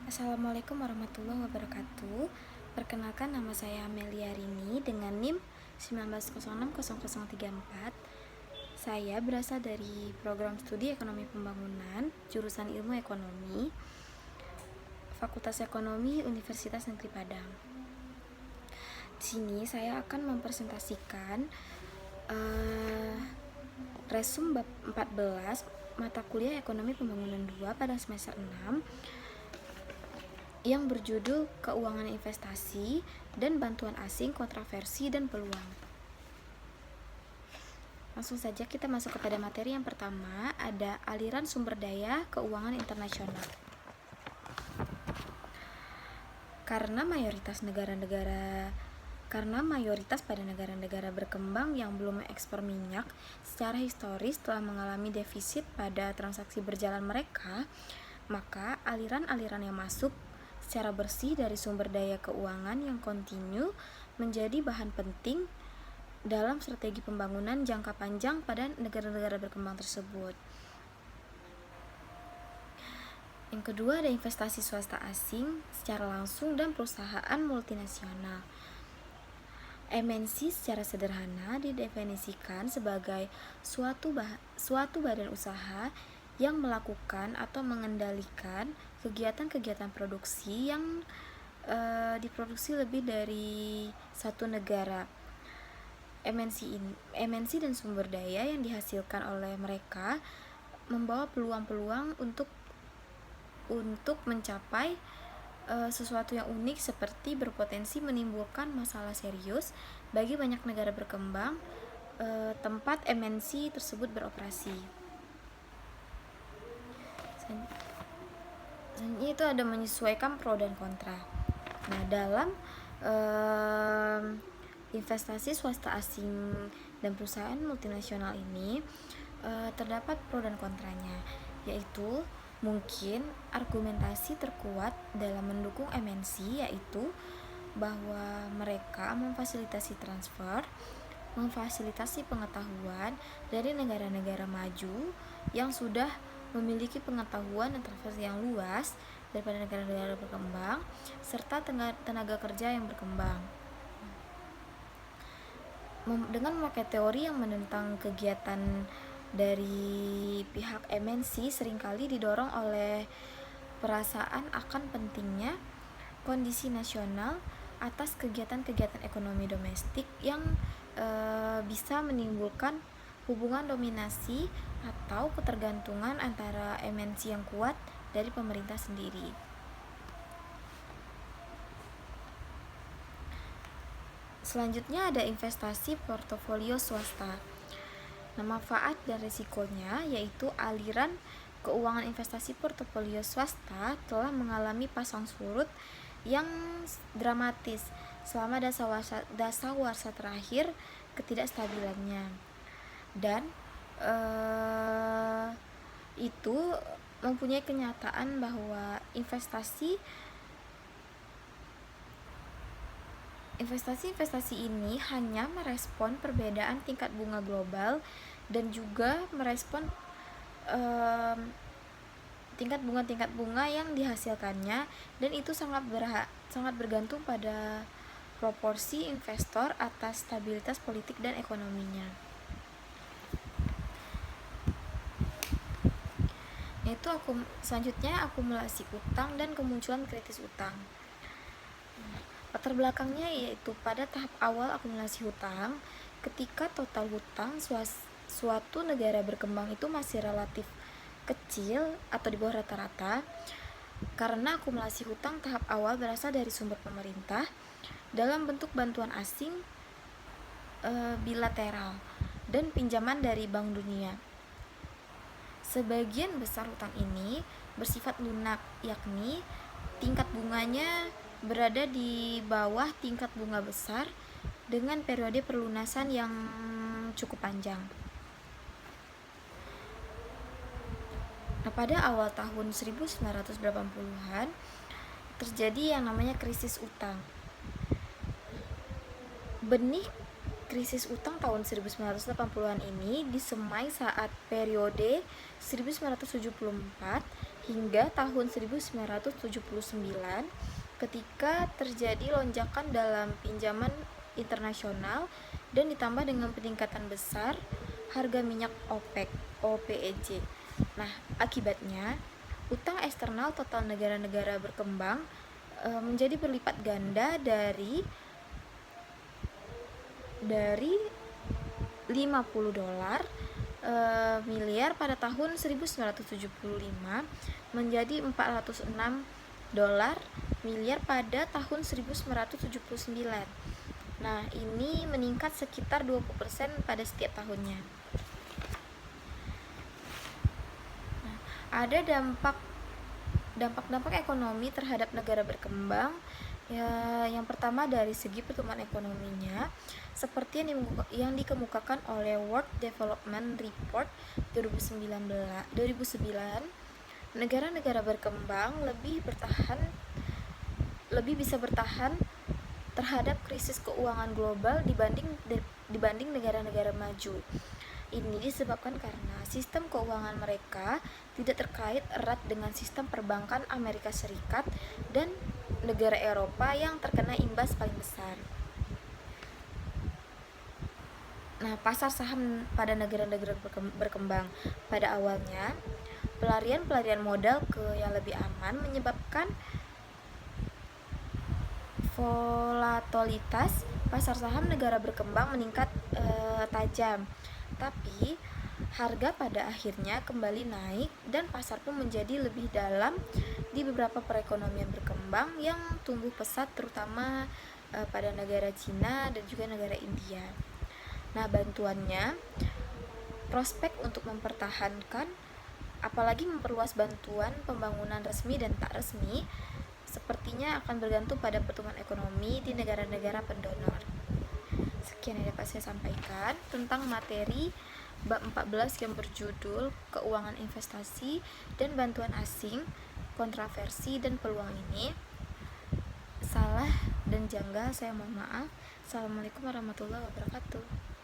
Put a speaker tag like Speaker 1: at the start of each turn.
Speaker 1: Assalamualaikum warahmatullahi wabarakatuh. Perkenalkan, nama saya Amelia Rini dengan NIM 19060034. Saya berasal dari program studi Ekonomi Pembangunan, jurusan Ilmu Ekonomi, Fakultas Ekonomi Universitas Negeri Padang. Di sini saya akan mempresentasikan resum bab 14 mata kuliah Ekonomi Pembangunan 2 pada semester 6 yang berjudul Keuangan Investasi dan Bantuan Asing, Kontroversi dan Peluang. Langsung saja kita masuk kepada materi yang pertama, ada aliran sumber daya keuangan internasional. Karena mayoritas pada negara-negara berkembang yang belum mengekspor minyak secara historis telah mengalami defisit pada transaksi berjalan mereka, maka aliran-aliran yang masuk secara bersih dari sumber daya keuangan yang kontinu menjadi bahan penting dalam strategi pembangunan jangka panjang pada negara-negara berkembang tersebut. Yang kedua, ada investasi swasta asing secara langsung dan perusahaan multinasional. MNC secara sederhana didefinisikan sebagai suatu badan usaha yang melakukan atau mengendalikan kegiatan-kegiatan produksi yang diproduksi lebih dari satu negara. MNC dan sumber daya yang dihasilkan oleh mereka membawa peluang-peluang untuk mencapai sesuatu yang unik, seperti berpotensi menimbulkan masalah serius bagi banyak negara berkembang tempat MNC tersebut beroperasi. Selanjutnya itu ada menyesuaikan pro dan kontra. Nah, dalam investasi swasta asing dan perusahaan multinasional ini terdapat pro dan kontranya, yaitu mungkin argumentasi terkuat dalam mendukung MNC yaitu bahwa mereka memfasilitasi transfer, memfasilitasi pengetahuan dari negara-negara maju yang sudah memiliki pengetahuan dan transfer yang luas daripada negara-negara berkembang, serta tenaga kerja yang berkembang. Dengan memakai teori yang menentang kegiatan dari pihak MNC seringkali didorong oleh perasaan akan pentingnya kondisi nasional atas kegiatan-kegiatan ekonomi domestik yang bisa menimbulkan hubungan dominasi atau ketergantungan antara MNC yang kuat dari pemerintah sendiri. Selanjutnya ada investasi portofolio swasta. Nah, manfaat dan risikonya yaitu aliran keuangan investasi portofolio swasta telah mengalami pasang surut yang dramatis selama dasawarsa terakhir ketidakstabilannya, dan itu mempunyai kenyataan bahwa investasi ini hanya merespon perbedaan tingkat bunga global dan juga merespon tingkat bunga yang dihasilkannya, dan itu sangat bergantung pada proporsi investor atas stabilitas politik dan ekonominya. Yaitu selanjutnya akumulasi utang dan kemunculan krisis utang. Latar belakangnya yaitu pada tahap awal akumulasi hutang, ketika total hutang suatu negara berkembang itu masih relatif kecil atau di bawah rata-rata, karena akumulasi hutang tahap awal berasal dari sumber pemerintah dalam bentuk bantuan asing bilateral dan pinjaman dari Bank Dunia. Sebagian besar hutang ini bersifat lunak, yakni tingkat bunganya berada di bawah tingkat bunga besar dengan periode perlunasan yang cukup panjang. Nah, pada awal tahun 1980-an terjadi yang namanya krisis utang. Benih krisis utang tahun 1980-an ini disemai saat periode 1974 hingga tahun 1979 ketika terjadi lonjakan dalam pinjaman internasional dan ditambah dengan peningkatan besar harga minyak OPEC (OPEC). Nah, akibatnya utang eksternal total negara-negara berkembang menjadi berlipat ganda dari 50 dolar miliar pada tahun 1975 menjadi 406 dolar miliar pada tahun 1979. Nah, ini meningkat sekitar 20% pada setiap tahunnya. Nah, ada dampak ekonomi terhadap negara berkembang. Ya, yang pertama dari segi pertumbuhan ekonominya, seperti yang dikemukakan oleh World Development Report 2009, negara-negara berkembang lebih bisa bertahan terhadap krisis keuangan global dibanding negara-negara maju. Ini disebabkan karena sistem keuangan mereka tidak terkait erat dengan sistem perbankan Amerika Serikat dan negara Eropa yang terkena imbas paling besar. Nah, pasar saham pada negara-negara berkembang pada awalnya, pelarian modal ke yang lebih aman menyebabkan volatilitas pasar saham negara berkembang meningkat tajam. Tapi harga pada akhirnya kembali naik dan pasar pun menjadi lebih dalam di beberapa perekonomian berkembang yang tumbuh pesat, terutama pada negara Cina dan juga negara India. Nah, bantuannya, prospek untuk mempertahankan apalagi memperluas bantuan pembangunan resmi dan tak resmi sepertinya akan bergantung pada pertumbuhan ekonomi di negara-negara pendonor. Sekian yang dapat saya sampaikan tentang materi bab 14 yang berjudul Keuangan Investasi dan Bantuan Asing, Kontroversi dan Peluang ini. Salah dan janggal saya mohon maaf. Assalamualaikum warahmatullahi wabarakatuh.